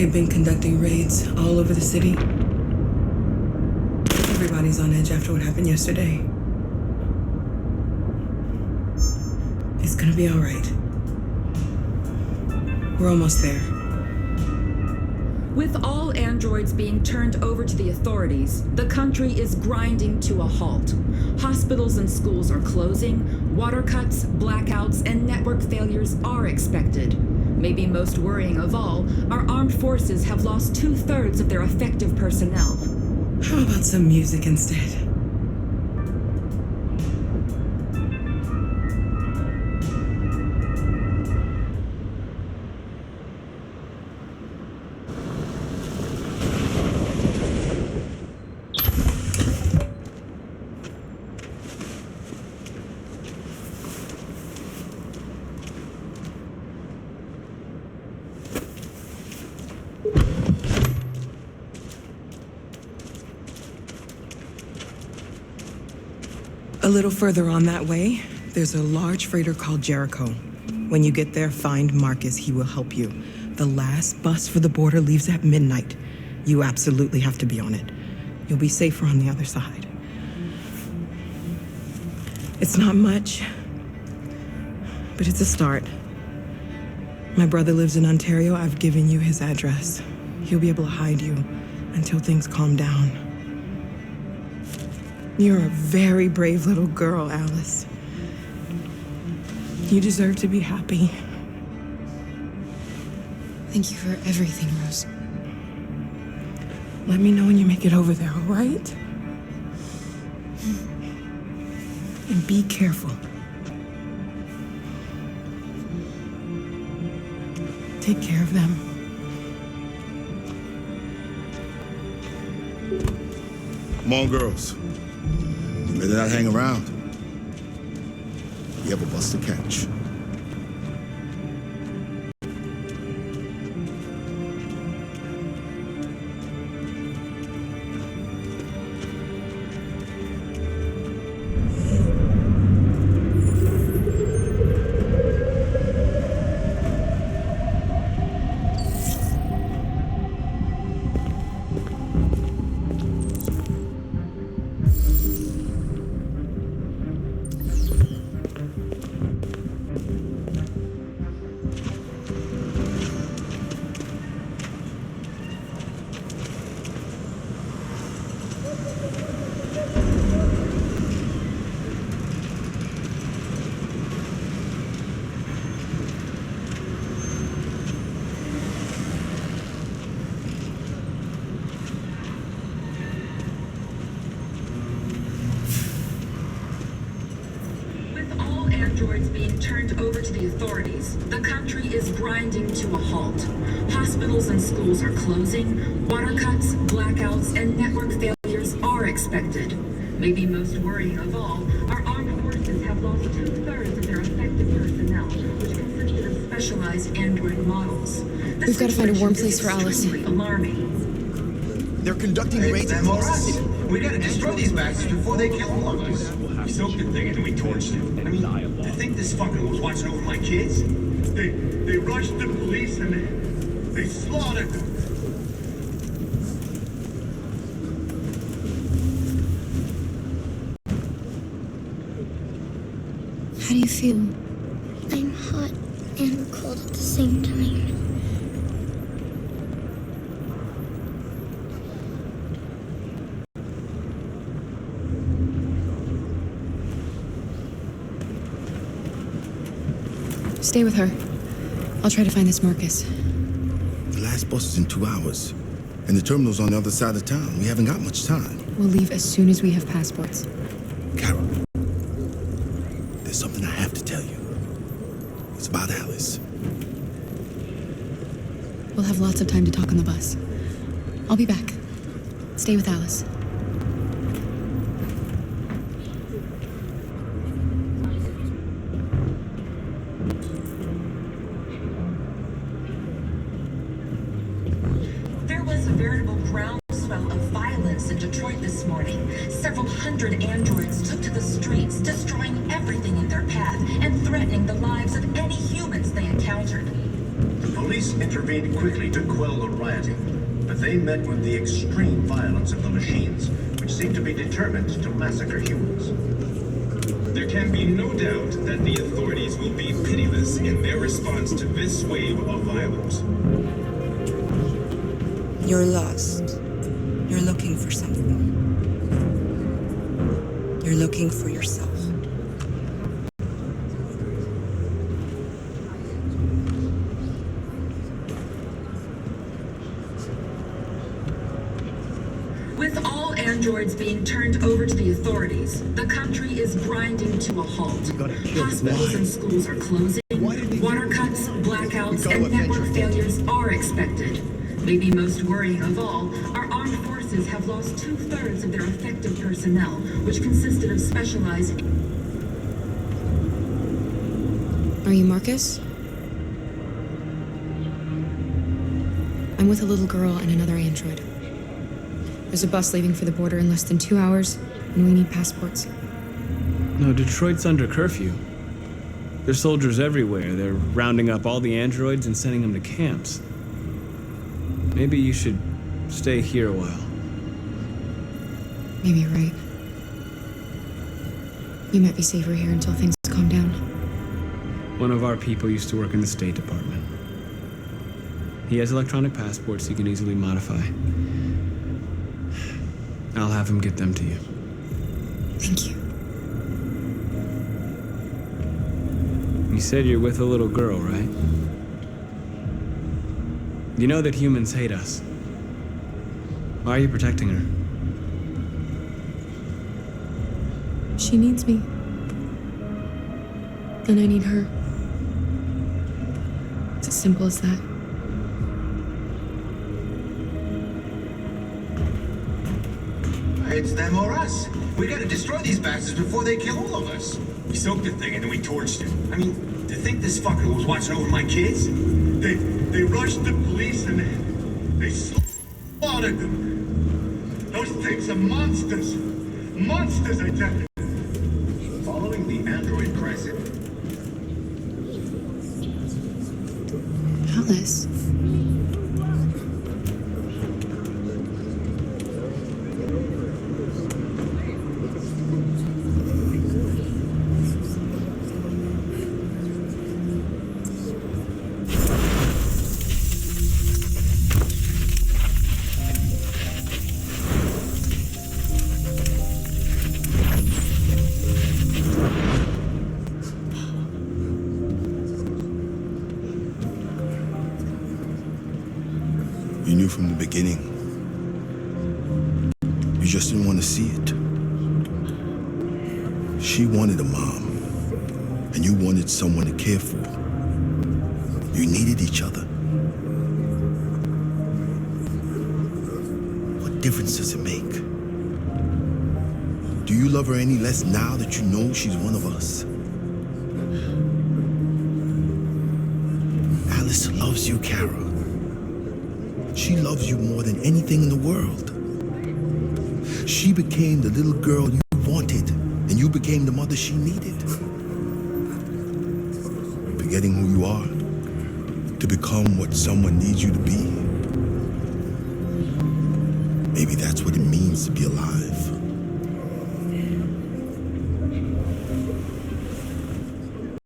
They've been conducting raids all over the city. Everybody's on edge after what happened yesterday. It's gonna be all right. We're almost there. With all androids being turned over to the authorities, the country is grinding to a halt. Hospitals and schools are closing, water cuts, blackouts, and network failures are expected. Maybe most worrying of all, our armed forces have lost 2/3 of their effective personnel. How about some music instead? A little further on that way, there's a large freighter called Jericho. When you get there, find Marcus. He will help you. The last bus for the border leaves at midnight. You absolutely have to be on it. You'll be safer on the other side. It's not much, but it's a start. My brother lives in Ontario. I've given you his address. He'll be able to hide you until things calm down. You're a very brave little girl, Alice. You deserve to be happy. Thank you for everything, Rose. Let me know when you make it over there, all right? And be careful. Take care of them. Come on, girls. You better not hang around. You have a bus to catch. Androids being turned over to the authorities, the country is grinding to a halt. Hospitals and schools are closing, water cuts, blackouts, and network failures are expected. Maybe most worrying of all, our armed forces have lost 2/3 of their effective personnel, which consisted of specialized android models. We've got to find a warm place for Alice. Alarming. They're conducting raids across the city. We gotta destroy these bastards before they kill all of us. We soaked the thing and then we torched it. I mean, I think this fucker was watching over my kids. They rushed the police and they slaughtered them. How do you feel? I'm hot and cold at the same time. Stay with her. I'll try to find this Marcus. The last bus is in 2 hours. And the terminal's on the other side of town. We haven't got much time. We'll leave as soon as we have passports. Carol, there's something I have to tell you. It's about Alice. We'll have lots of time to talk on the bus. I'll be back. Stay with Alice. Groundswell of violence in Detroit this morning. Several hundred androids took to the streets, destroying everything in their path and threatening the lives of any humans they encountered. The police intervened quickly to quell the rioting, but they met with the extreme violence of the machines, which seemed to be determined to massacre humans. There can be no doubt that the authorities will be pitiless in their response to this wave of violence. You're lost. You're looking for something. You're looking for yourself. With all androids being turned over to the authorities, the country is grinding to a halt. Hospitals and schools are closing. Water cuts, blackouts, and network failures are expected. Maybe most worrying of all, our armed forces have lost 2/3 of their effective personnel, which consisted of specialized... Are you Marcus? I'm with a little girl and another android. There's a bus leaving for the border in less than 2 hours, and we need passports. No, Detroit's under curfew. There's soldiers everywhere. They're rounding up all the androids and sending them to camps. Maybe you should stay here a while. Maybe you're right. You might be safer here until things calm down. One of our people used to work in the State Department. He has electronic passports he can easily modify. I'll have him get them to you. Thank you. You said you're with a little girl, right? You know that humans hate us. Why are you protecting her? She needs me. And I need her. It's as simple as that. It's them or us. We gotta destroy these bastards before they kill all of us. We soaked the thing and then we torched it. I mean, to think this fucker was watching over my kids? They rushed the police and they slaughtered them. Those things are monsters. Monsters, I tell you. Following the android crisis, Alice. You knew from the beginning. You just didn't want to see it. She wanted a mom, and you wanted someone to care for. You needed each other. What difference does it make? Do you love her any less now that you know she's one of us? Alice loves you, Kara. She loves you more than anything in the world. She became the little girl you wanted, and you became the mother she needed. Forgetting who you are to become what someone needs you to be. Maybe that's what it means to be alive.